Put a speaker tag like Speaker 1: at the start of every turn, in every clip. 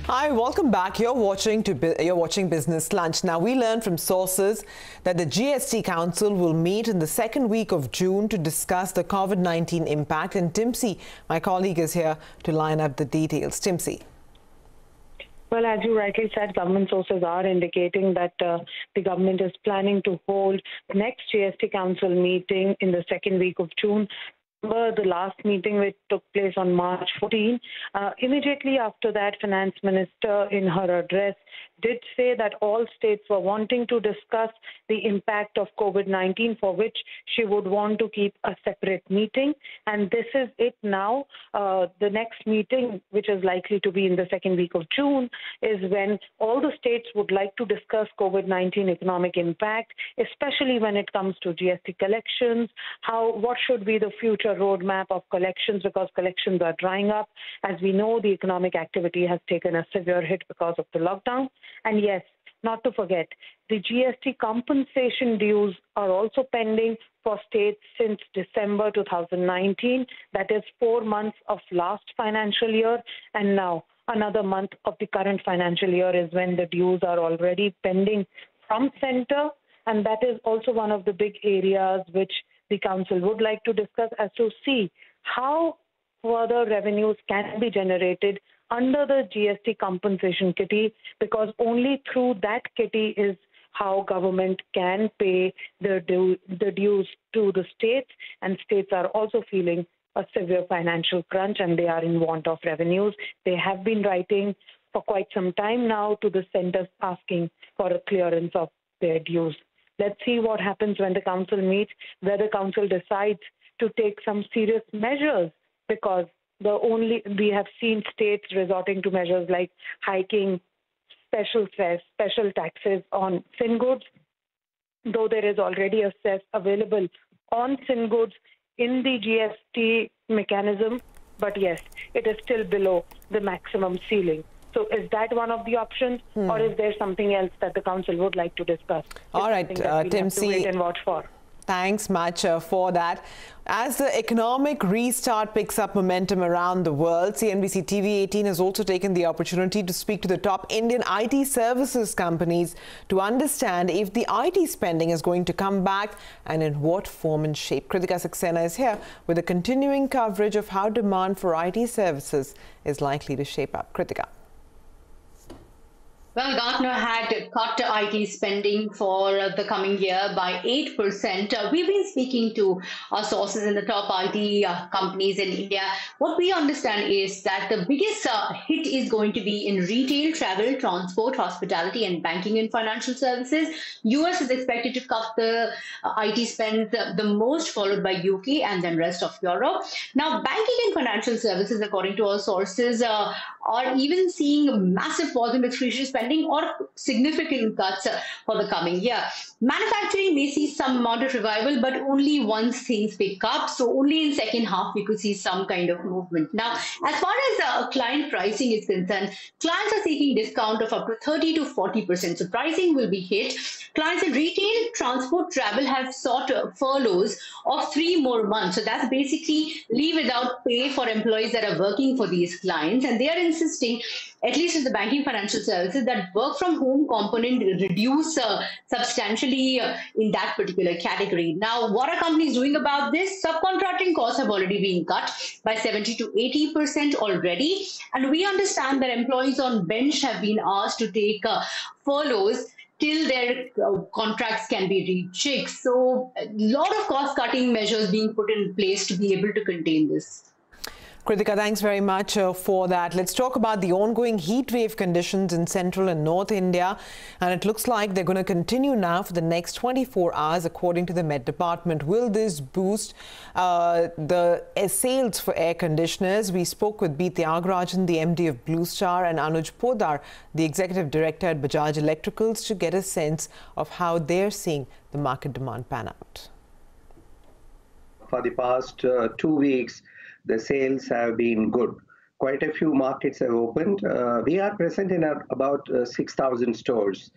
Speaker 1: Hi, welcome back. You're watching Business Lunch. Now, we learned from sources that the GST Council will meet in the second week of June to discuss the COVID-19 impact. And Timsy, my colleague, is here to line up the details. Timsy.
Speaker 2: Well, as you rightly said, government sources are indicating that the government is planning to hold next GST Council meeting in the second week of June. The last meeting which took place on March 14. Immediately after that, Finance Minister in her address did say that all states were wanting to discuss the impact of COVID-19, for which she would want to keep a separate meeting. And this is it now. The next meeting, which is likely to be in the second week of June, is when all the states would like to discuss COVID-19 economic impact, especially when it comes to GST collections, what should be the future roadmap of collections, because collections are drying up. As we know, the economic activity has taken a severe hit because of the lockdown. And yes, not to forget, the GST compensation dues are also pending for states since December 2019. That is 4 months of last financial year, and now another month of the current financial year is when the dues are already pending from center. And that is also one of the big areas which the council would like to discuss, as to see how further revenues can be generated under the GST compensation kitty, because only through that kitty is how government can pay the dues to the states, and states are also feeling a severe financial crunch and they are in want of revenues. They have been writing for quite some time now to the centers asking for a clearance of their dues. Let's see what happens when the council meets, whether the council decides to take some serious measures, because we have seen states resorting to measures like hiking special taxes on sin goods, though there is already a cess available on sin goods in the GST mechanism. But yes, it is still below the maximum ceiling. So is that one of the options, or is there something else that the council would like to discuss?
Speaker 1: All right, Timsy.
Speaker 2: Wait and watch for.
Speaker 1: Thanks much for that. As the economic restart picks up momentum around the world, CNBC TV18 has also taken the opportunity to speak to the top Indian IT services companies to understand if the IT spending is going to come back and in what form and shape. Kritika Saxena is here with a continuing coverage of how demand for IT services is likely to shape up. Kritika.
Speaker 3: Well, Gartner had cut IT spending for the coming year by 8%. We've been speaking to our sources in the top IT companies in India. What we understand is that the biggest hit is going to be in retail, travel, transport, hospitality, and banking and financial services. US is expected to cut the IT spend the most, followed by UK and then rest of Europe. Now, banking and financial services, according to our sources, are even seeing massive pause in discretionary spending or significant cuts for the coming year. Manufacturing may see some amount of revival, but only once things pick up. So only in second half we could see some kind of movement. Now, as far as client pricing is concerned, clients are seeking discount of up to 30 to 40%. So pricing will be hit. Clients in retail, transport, travel have sought furloughs of 3 more months. So that's basically leave without pay for employees that are working for these clients. And they are insisting, at least in the banking financial services, that work from home component reduce substantially in that particular category. Now, what are companies doing about this? Subcontracting costs have already been cut by 70 to 80% already. And we understand that employees on bench have been asked to take furloughs till their contracts can be rechecked. So a lot of cost-cutting measures being put in place to be able to contain this.
Speaker 1: Kritika, thanks very much for that. Let's talk about the ongoing heat wave conditions in central and north India. And it looks like they're going to continue now for the next 24 hours, according to the Met Department. Will this boost the sales for air conditioners? We spoke with B. Tyagarajan, the MD of Blue Star, and Anuj Podar, the Executive Director at Bajaj Electricals, to get a sense of how they're seeing the market demand pan out.
Speaker 4: For the past 2 weeks, the sales have been good. Quite a few markets have opened. We are present in about 6,000 stores.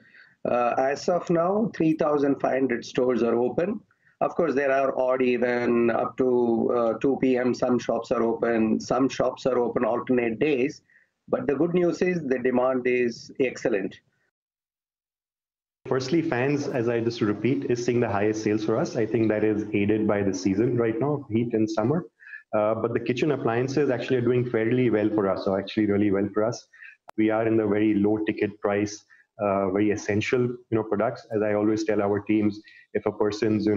Speaker 4: As of now, 3,500 stores are open. Of course, there are odd even up to 2 p.m. Some shops are open. Some shops are open alternate days. But the good news is the demand is excellent.
Speaker 5: Firstly, fans, as I just repeat, is seeing the highest sales for us. I think that is aided by the season right now, heat and summer. But the kitchen appliances actually are doing fairly well for us, or actually really well for us. We are in the very low ticket price, very essential, products. As I always tell our teams, if a person's,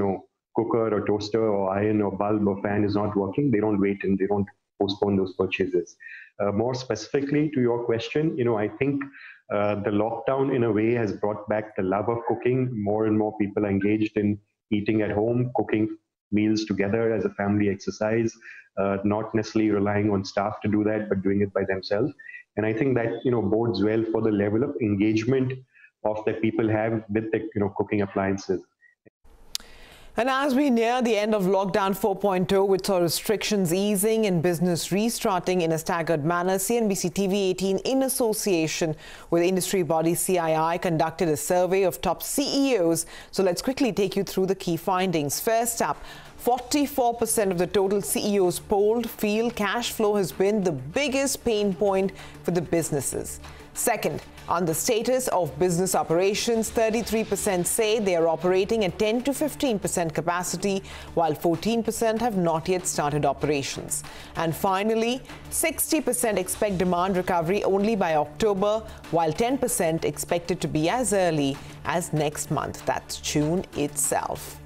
Speaker 5: cooker or toaster or iron or bulb or fan is not working, they don't wait and they don't postpone those purchases. More specifically to your question, I think the lockdown in a way has brought back the love of cooking. More and more people are engaged in eating at home, cooking meals together as a family exercise, not necessarily relying on staff to do that, but doing it by themselves. And I think that, bodes well for the level of engagement that people have with the, cooking appliances.
Speaker 1: And as we near the end of lockdown 4.0, with restrictions easing and business restarting in a staggered manner, CNBC TV 18, in association with industry body CII, conducted a survey of top CEOs. So let's quickly take you through the key findings. First up, 44% of the total CEOs polled feel cash flow has been the biggest pain point for the businesses. Second, on the status of business operations, 33% say they are operating at 10 to 15% capacity, while 14% have not yet started operations. And finally, 60% expect demand recovery only by October, while 10% expect it to be as early as next month. That's June itself.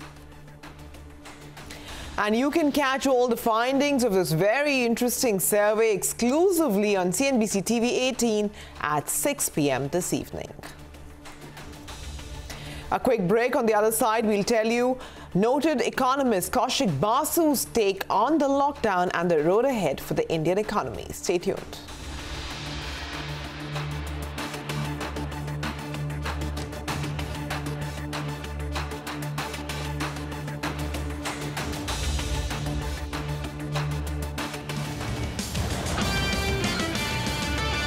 Speaker 1: And you can catch all the findings of this very interesting survey exclusively on CNBC TV 18 at 6 p.m. this evening. A quick break. On the other side, we'll tell you noted economist Kaushik Basu's take on the lockdown and the road ahead for the Indian economy. Stay tuned.